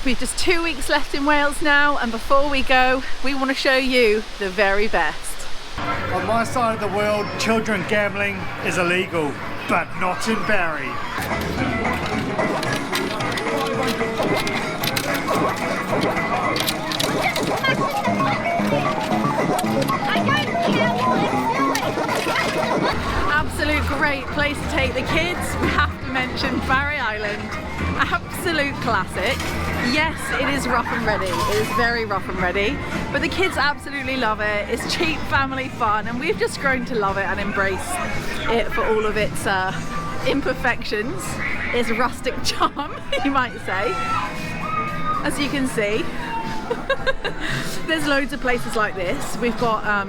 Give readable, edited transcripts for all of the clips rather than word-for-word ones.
We've just 2 weeks left in Wales now, and before we go, we want to show you the very best. On my side of the world, children gambling is illegal, but not in Barry. Absolute great place to take the kids. We have to mention Barry Island. Absolute classic. Yes, it is rough and ready. It is very rough and ready, but the kids absolutely love it. It's cheap family fun, and we've just grown to love it and embrace it for all of its imperfections. Its rustic charm, you might say. As you can see, there's loads of places like this. We've got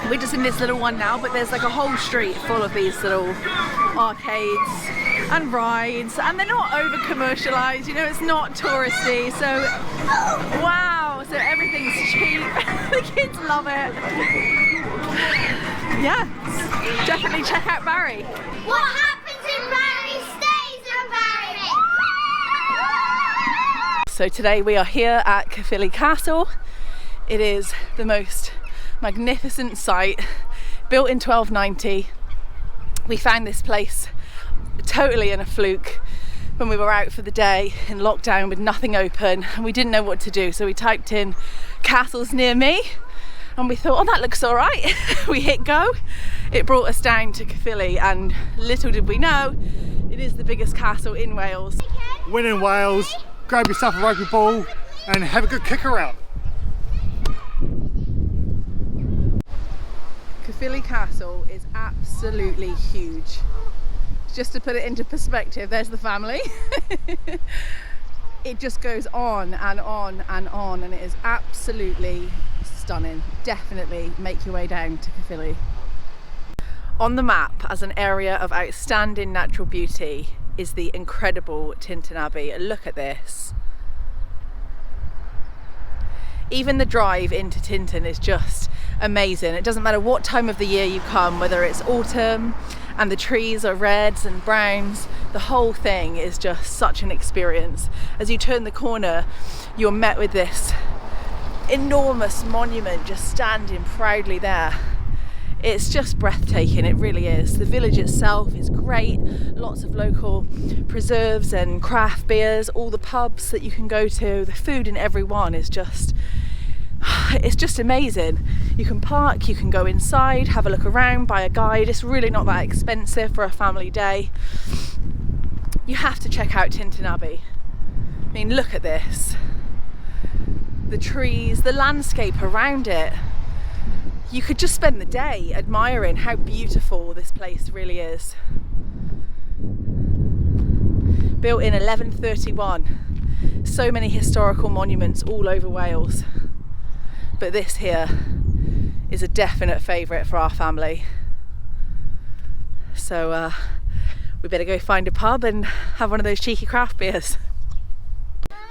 we're just in this little one now, but there's like a whole street full of these little arcades and rides, and they're not over commercialized, you know, it's not touristy, so wow, so everything's cheap. The kids love it. Yeah, definitely check out Barry. What happens in Barry stays in Barry. So today we are here at Caerphilly Castle. It is the most magnificent site, built in 1290. We found this place totally in a fluke when we were out for the day in lockdown with nothing open, and we didn't know what to do, so we typed in castles near me and we thought, oh, that looks all right. We hit go. It brought us down to Caerphilly, and little did we know it is the biggest castle in Wales. When in Wales, grab yourself a rugby ball and have a good kick around. Caerphilly Castle is absolutely huge. Just to put it into perspective, there's the family. It just goes on and on and on, and it is absolutely stunning. Definitely make your way down to Caerphilly. On the map as an area of outstanding natural beauty is the incredible Tintern Abbey. Look at this. Even the drive into Tintern is just amazing. It doesn't matter what time of the year you come, whether it's autumn and the trees are reds and browns, the whole thing is just such an experience. As you turn the corner, you're met with this enormous monument just standing proudly there. It's just breathtaking, it really is. The village itself is great, lots of local preserves and craft beers, all the pubs that you can go to, the food in every one is just, it's just amazing. You can park, you can go inside, have a look around, buy a guide. It's really not that expensive for a family day. You have to check out Tintern Abbey. I mean, look at this. The trees, the landscape around it. You could just spend the day admiring how beautiful this place really is. Built in 1131. So many historical monuments all over Wales. But this here is a definite favourite for our family. So we better go find a pub and have one of those cheeky craft beers.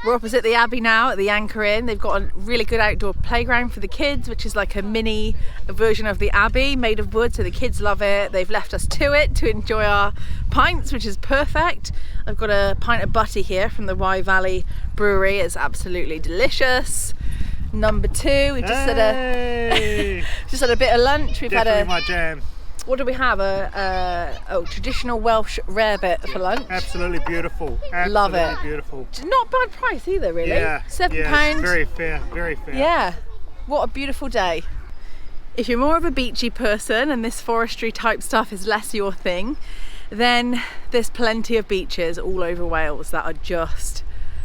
We're opposite the Abbey now at the Anchor Inn. They've got a really good outdoor playground for the kids, which is like a mini version of the Abbey, made of wood, so the kids love it. They've left us to it to enjoy our pints, which is perfect. I've got a pint of butty here from the Wye Valley Brewery. It's absolutely delicious. Number two, we've just had a bit of lunch. We've Definitely had my jam. What do we have? A traditional Welsh rarebit for lunch. Absolutely beautiful. Absolutely Love it. Beautiful. Not bad price either, really. Yeah. £7. Very fair. Very fair. Yeah. What a beautiful day. If you're more of a beachy person and this forestry type stuff is less your thing, then there's plenty of beaches all over Wales that are just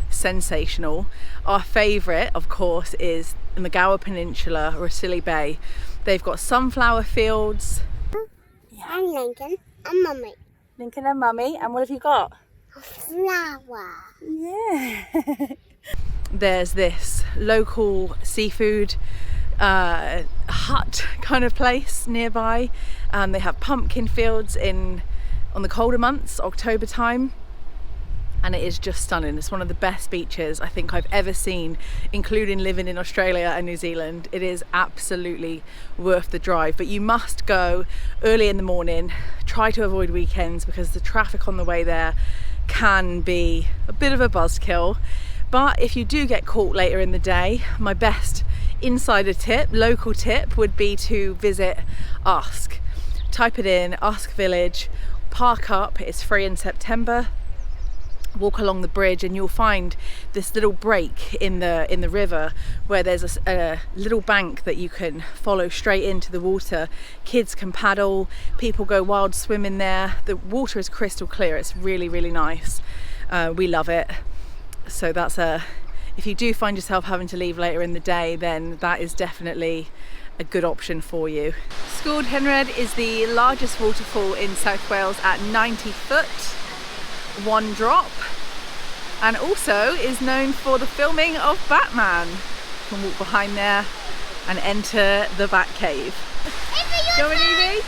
sensational. Our favourite, of course, is in the Gower Peninsula, Rhossili Bay. They've got sunflower fields. I'm Lincoln and Mummy. Lincoln and Mummy, and what have you got? A flower. Yeah. There's this local seafood hut kind of place nearby, and they have pumpkin fields on the colder months, October time, and it is just stunning. It's one of the best beaches I think I've ever seen, including living in Australia and New Zealand. It is absolutely worth the drive, but you must go early in the morning. Try to avoid weekends because the traffic on the way there can be a bit of a buzzkill, But if you do get caught later in the day, my best insider tip, local tip, would be to visit Usk. Type it in, Usk Village, park up, it's free in September. Walk along the bridge and you'll find this little break in the river where there's a little bank that you can follow straight into the water. Kids can paddle, people go wild swimming there. The water is crystal clear, it's really, really nice. We love it. So that's if you do find yourself having to leave later in the day, then that is definitely a good option for you. Sgwrd Henrhyd is the largest waterfall in South Wales at 90 foot, one drop, and also is known for the filming of Batman. You can walk behind there and enter the Batcave. Going, Evie?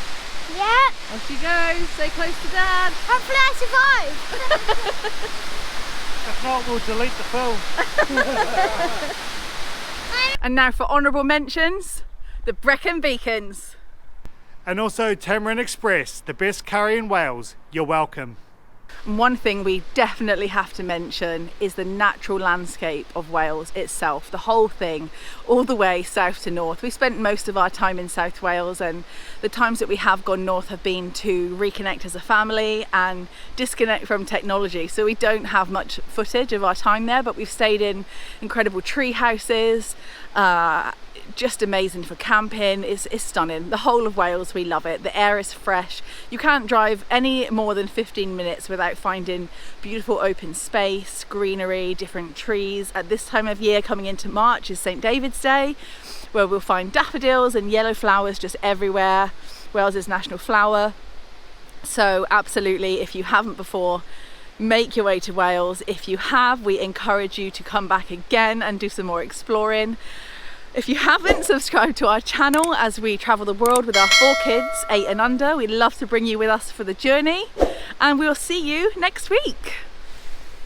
Yeah. Off you go, stay close to Dad. Hopefully I survive. If not, we'll delete the film. And now for honourable mentions, the Brecon Beacons. And also Tintern Express, the best curry in Wales. You're welcome. And one thing we definitely have to mention is the natural landscape of Wales itself, the whole thing, all the way south to north. We spent most of our time in South Wales, and the times that we have gone north have been to reconnect as a family and disconnect from technology. So we don't have much footage of our time there, but we've stayed in incredible tree houses, just amazing for camping. It's stunning. The whole of Wales, we love it. The air is fresh. You can't drive any more than 15 minutes without finding beautiful open space, greenery, different trees. At this time of year, coming into March, is St. David's Day, where we'll find daffodils and yellow flowers just everywhere. Wales' national flower. So absolutely, if you haven't before, make your way to Wales. If you have, we encourage you to come back again and do some more exploring. If you haven't, subscribe to our channel as we travel the world with our 4 kids, 8 and under. We'd love to bring you with us for the journey, and we'll see you next week.